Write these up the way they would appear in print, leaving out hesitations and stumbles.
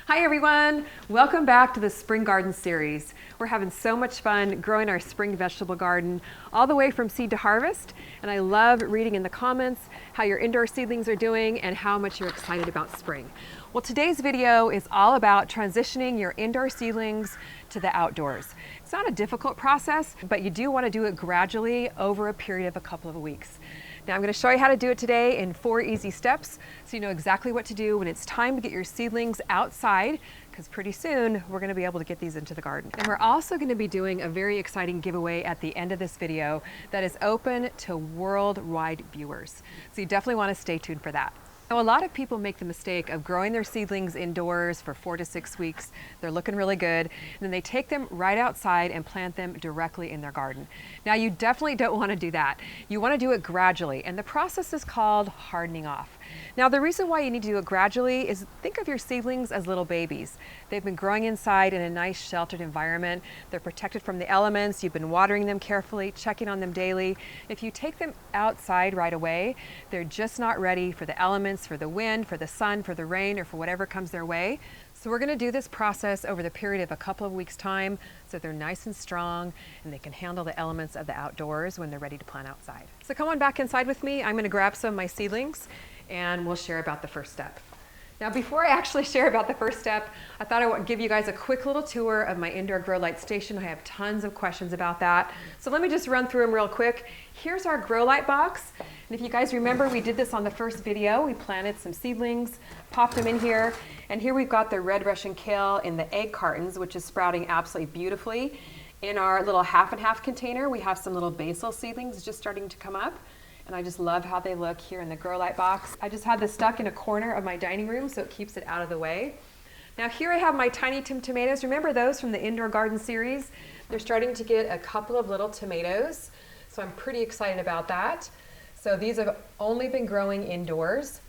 Hi everyone, welcome back to the Spring Garden series. We're having so much fun growing our spring vegetable garden all the way from seed to harvest, and I love reading in the comments how your indoor seedlings are doing and how much you're excited about spring. Well, today's video is all about transitioning your indoor seedlings to the outdoors. It's not a difficult process, but you do want to do it gradually over a period of a couple of weeks. Now I'm going to show you how to do it today in 4 easy steps so you know exactly what to do when it's time to get your seedlings outside, because pretty soon we're going to be able to get these into the garden. And we're also going to be doing a very exciting giveaway at the end of this video that is open to worldwide viewers. So you definitely want to stay tuned for that. Now, a lot of people make the mistake of growing their seedlings indoors for 4 to 6 weeks. They're looking really good. And then they take them right outside and plant them directly in their garden. Now, you definitely don't want to do that. You want to do it gradually. And the process is called hardening off. Now, the reason why you need to do it gradually is think of your seedlings as little babies. They've been growing inside in a nice sheltered environment. They're protected from the elements. You've been watering them carefully, checking on them daily. If you take them outside right away, they're just not ready for the elements, for the wind, for the sun, for the rain, or for whatever comes their way. So we're going to do this process over the period of a couple of weeks' time so they're nice and strong and they can handle the elements of the outdoors when they're ready to plant outside. So come on back inside with me. I'm going to grab some of my seedlings and we'll share about the first step. Now, before I actually share about the first step, I thought I would give you guys a quick little tour of my indoor grow light station. I have tons of questions about that. So let me just run through them real quick. Here's our grow light box. And if you guys remember, we did this on the first video. We planted some seedlings, popped them in here. And here we've got the red Russian kale in the egg cartons, which is sprouting absolutely beautifully. In our little half and half container, we have some little basil seedlings just starting to come up. And I just love how they look here in the grow light box. I just had this stuck in a corner of my dining room so it keeps it out of the way. Now here I have my Tiny Tim tomatoes. Remember those from the indoor garden series? They're starting to get a couple of little tomatoes. So I'm pretty excited about that. So these have only been growing indoors.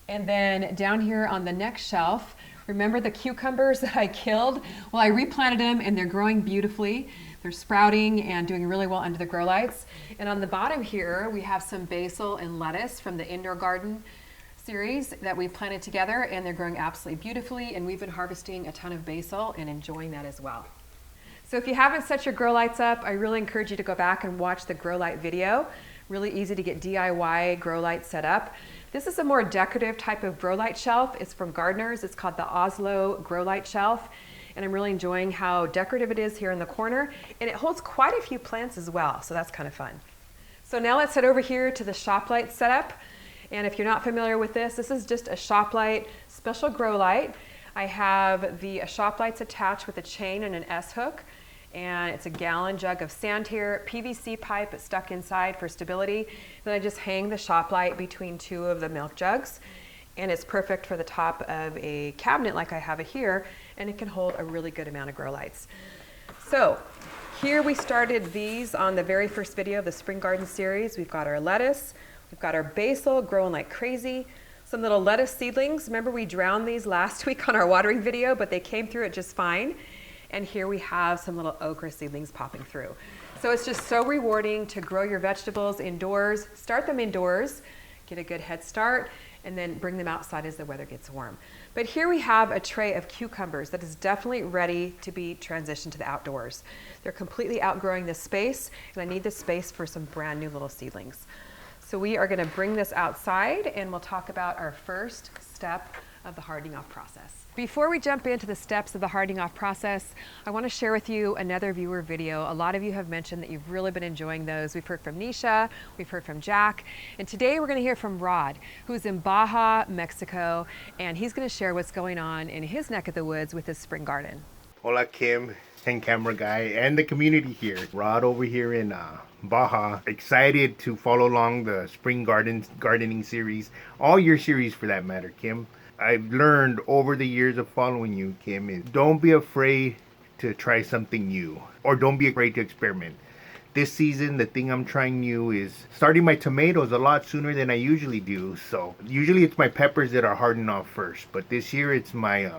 And then down here on the next shelf, remember the cucumbers that I killed? Well, I replanted them and they're growing beautifully. They're sprouting and doing really well under the grow lights. And on the bottom here, we have some basil and lettuce from the indoor garden series that we planted together, and they're growing absolutely beautifully. And we've been harvesting a ton of basil and enjoying that as well. So if you haven't set your grow lights up, I really encourage you to go back and watch the grow light video. Really easy to get DIY grow lights set up. This is a more decorative type of grow light shelf. It's from Gardeners. It's called the Oslo Grow Light Shelf. And I'm really enjoying how decorative it is here in the corner. And it holds quite a few plants as well, so that's kind of fun. So now let's head over here to the shop light setup. And if you're not familiar with this, this is just a shop light special grow light. I have the shop lights attached with a chain and an S-hook. And it's a gallon jug of sand here, PVC pipe stuck inside for stability. Then I just hang the shop light between 2 of the milk jugs. And it's perfect for the top of a cabinet like I have it here, and it can hold a really good amount of grow lights. So here we started these on the very first video of the Spring Garden series. We've got our lettuce, we've got our basil growing like crazy, some little lettuce seedlings. Remember we drowned these last week on our watering video, but they came through it just fine. And here we have some little okra seedlings popping through. So it's just so rewarding to grow your vegetables indoors, start them indoors, get a good head start, and then bring them outside as the weather gets warm. But here we have a tray of cucumbers that is definitely ready to be transitioned to the outdoors. They're completely outgrowing this space, and I need this space for some brand new little seedlings. So we are gonna bring this outside, and we'll talk about our first step of the hardening off process. Before we jump into the steps of the hardening off process, I want to share with you another viewer video. A lot of you have mentioned that you've really been enjoying those. We've heard from Nisha, we've heard from Jack, and today we're going to hear from Rod, who's in Baja, Mexico, and he's going to share what's going on in his neck of the woods with his spring garden. Hola Kim and camera guy and the community here. Rod over here in Baja, excited to follow along the spring gardening series, all your series for that matter, Kim. I've learned over the years of following you, Kim, is don't be afraid to try something new, or don't be afraid to experiment. This season, the thing I'm trying new is starting my tomatoes a lot sooner than I usually do. So usually it's my peppers that are hardened off first, but this year it's my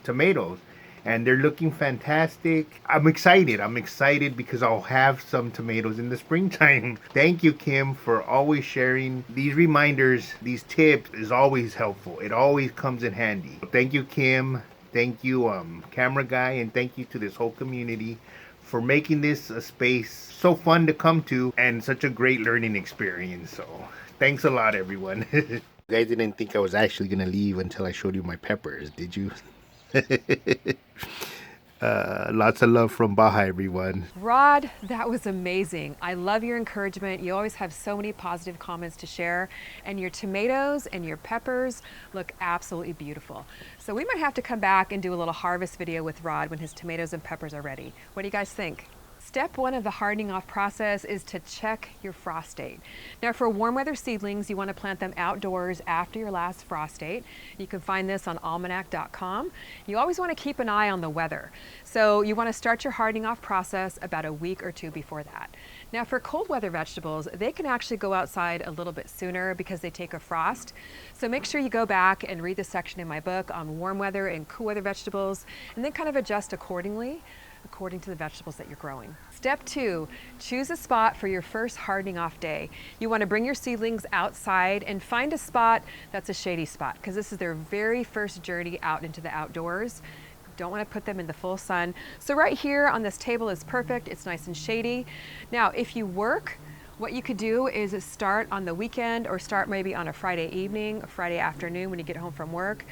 tomatoes. And they're looking fantastic. I'm excited because I'll have some tomatoes in the springtime. Thank you, Kim, for always sharing these reminders. These tips is always helpful. It always comes in handy. Thank you, Kim. Thank you, camera guy, and thank you to this whole community for making this a space so fun to come to and such a great learning experience. So thanks a lot, everyone. You guys didn't think I was actually gonna leave until I showed you my peppers, did you? Lots of love from Baja, everyone. Rod, that was amazing. I love your encouragement. You always have so many positive comments to share, and your tomatoes and your peppers look absolutely beautiful. So we might have to come back and do a little harvest video with Rod when his tomatoes and peppers are ready. What do you guys think? Step one of the hardening off process is to check your frost date. Now for warm weather seedlings, you want to plant them outdoors after your last frost date. You can find this on almanac.com. You always want to keep an eye on the weather. So you want to start your hardening off process about a week or two before that. Now for cold weather vegetables, they can actually go outside a little bit sooner because they take a frost. So make sure you go back and read the section in my book on warm weather and cool weather vegetables, and then kind of adjust accordingly according to the vegetables that you're growing. Step two, choose a spot for your first hardening off day. You want to bring your seedlings outside and find a spot that's a shady spot, because this is their very first journey out into the outdoors. Don't want to put them in the full sun. So right here on this table is perfect. It's nice and shady. Now, if you work, what you could do is start on the weekend or start maybe on a Friday evening, a Friday afternoon when you get home from work.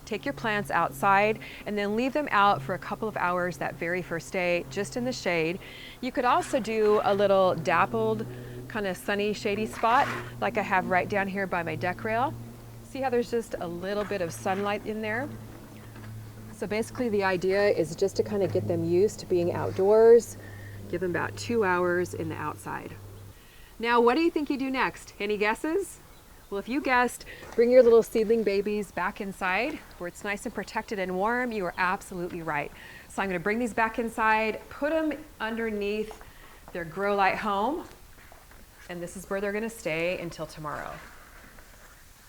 Take your plants outside and then leave them out for a couple of hours that very first day, just in the shade. You could also do a little dappled, kind of sunny, shady spot like I have right down here by my deck rail. See how there's just a little bit of sunlight in there? So basically the idea is just to kind of get them used to being outdoors, give them about 2 hours in the outside. Now, what do you think you do next? Any guesses? Well, if you guessed, bring your little seedling babies back inside where it's nice and protected and warm, you are absolutely right. So I'm going to bring these back inside, put them underneath their grow light home, and this is where they're going to stay until tomorrow.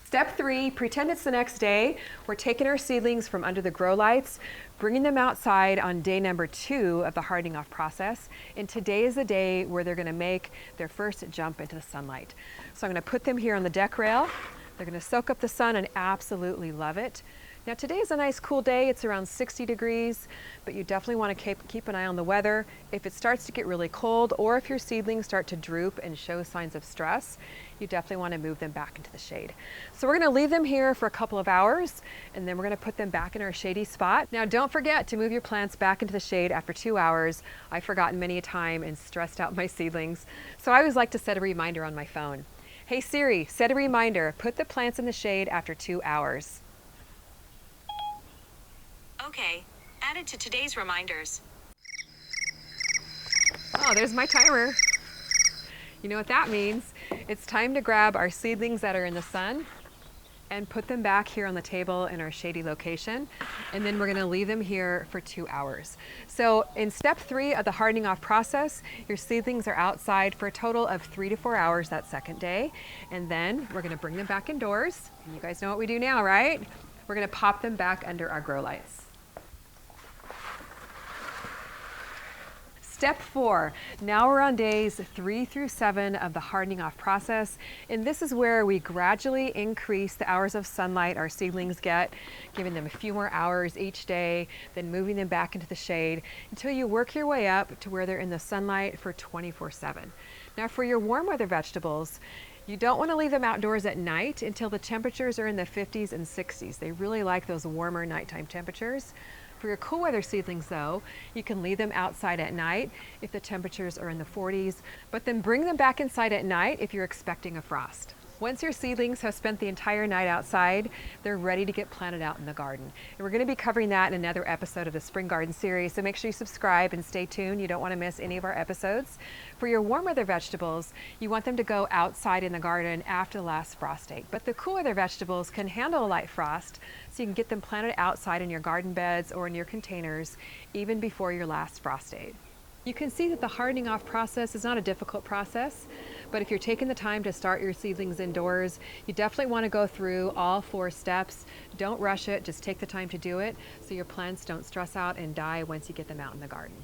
Step three, pretend it's the next day. We're taking our seedlings from under the grow lights, bringing them outside on day number 2 of the hardening off process. And today is the day where they're going to make their first jump into the sunlight. So I'm going to put them here on the deck rail. They're going to soak up the sun and absolutely love it. Now today is a nice cool day. It's around 60 degrees, but you definitely want to keep an eye on the weather. If it starts to get really cold, or if your seedlings start to droop and show signs of stress, you definitely want to move them back into the shade. So we're going to leave them here for a couple of hours, and then we're going to put them back in our shady spot. Now don't forget to move your plants back into the shade after 2 hours. I've forgotten many a time and stressed out my seedlings. So I always like to set a reminder on my phone. Hey Siri, set a reminder, put the plants in the shade after 2 hours. Okay, added to today's reminders. Oh, there's my timer. You know what that means? It's time to grab our seedlings that are in the sun and put them back here on the table in our shady location. And then we're gonna leave them here for 2 hours. So in step 3 of the hardening off process, your seedlings are outside for a total of 3 to 4 hours that second day. And then we're gonna bring them back indoors. And you guys know what we do now, right? We're gonna pop them back under our grow lights. Step 4, now we're on days 3 through 7 of the hardening off process, and this is where we gradually increase the hours of sunlight our seedlings get, giving them a few more hours each day, then moving them back into the shade until you work your way up to where they're in the sunlight for 24/7. Now for your warm weather vegetables, you don't want to leave them outdoors at night until the temperatures are in the 50s and 60s. They really like those warmer nighttime temperatures. For your cool weather seedlings though, you can leave them outside at night if the temperatures are in the 40s, but then bring them back inside at night if you're expecting a frost. Once your seedlings have spent the entire night outside, they're ready to get planted out in the garden. And we're going to be covering that in another episode of the Spring Garden series, so make sure you subscribe and stay tuned. You don't want to miss any of our episodes. For your warm weather vegetables, you want them to go outside in the garden after the last frost date. But the cool weather vegetables can handle a light frost, so you can get them planted outside in your garden beds or in your containers even before your last frost date. You can see that the hardening off process is not a difficult process, but if you're taking the time to start your seedlings indoors, you definitely want to go through all 4 steps. Don't rush it, just take the time to do it so your plants don't stress out and die once you get them out in the garden.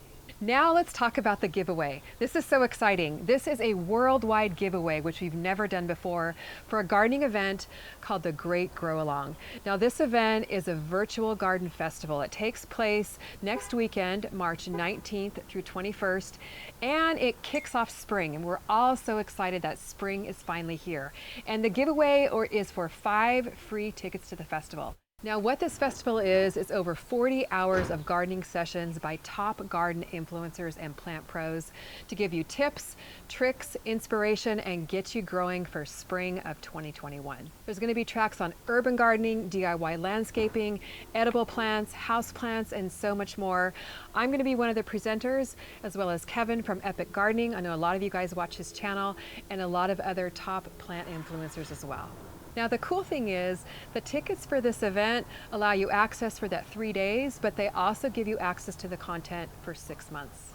Now let's talk about the giveaway. This is so exciting. This is a worldwide giveaway, which we've never done before, for a gardening event called the Great Grow Along. Now this event is a virtual garden festival. It takes place next weekend, March 19th through 21st, and it kicks off spring. And we're all so excited that spring is finally here. And the giveaway is for 5 free tickets to the festival. Now what this festival is over 40 hours of gardening sessions by top garden influencers and plant pros to give you tips, tricks, inspiration, and get you growing for spring of 2021. There's going to be tracks on urban gardening, DIY landscaping, edible plants, house plants, and so much more. I'm going to be one of the presenters, as well as Kevin from Epic Gardening. I know a lot of you guys watch his channel, and a lot of other top plant influencers as well. Now the cool thing is the tickets for this event allow you access for that 3 days, but they also give you access to the content for 6 months.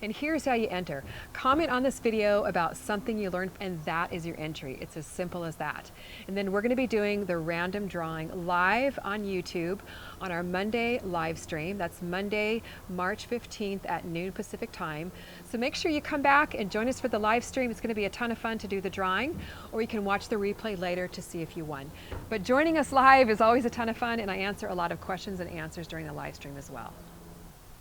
And here's how you enter. Comment on this video about something you learned, and that is your entry. It's as simple as that. And then we're going to be doing the random drawing live on YouTube on our Monday live stream. That's Monday, March 15th at noon Pacific time. So make sure you come back and join us for the live stream. It's going to be a ton of fun to do the drawing, or you can watch the replay later to see if you won. But joining us live is always a ton of fun, and I answer a lot of questions and answers during the live stream as well.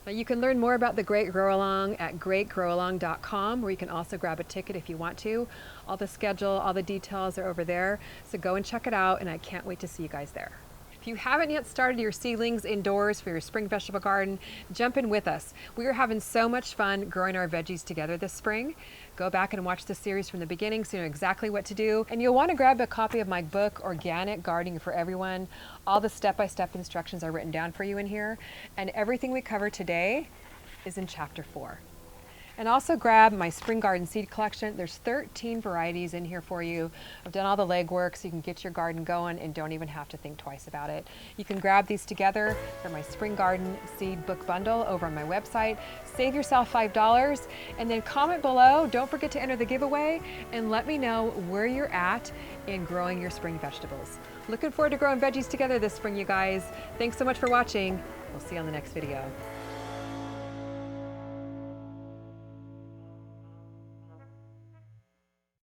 Now you can learn more about the Great Grow Along at greatgrowalong.com, where you can also grab a ticket if you want to. All the schedule, all the details are over there. So go and check it out, and I can't wait to see you guys there. If you haven't yet started your seedlings indoors for your spring vegetable garden, jump in with us. We are having so much fun growing our veggies together this spring. Go back and watch the series from the beginning so you know exactly what to do. And you'll want to grab a copy of my book, Organic Gardening for Everyone. All the step-by-step instructions are written down for you in here. And everything we cover today is in Chapter 4. And also grab my spring garden seed collection. There's 13 varieties in here for you. I've done all the legwork so you can get your garden going and don't even have to think twice about it. You can grab these together for my spring garden seed book bundle over on my website. Save yourself $5 and then comment below. Don't forget to enter the giveaway and let me know where you're at in growing your spring vegetables. Looking forward to growing veggies together this spring, you guys. Thanks so much for watching. We'll see you on the next video.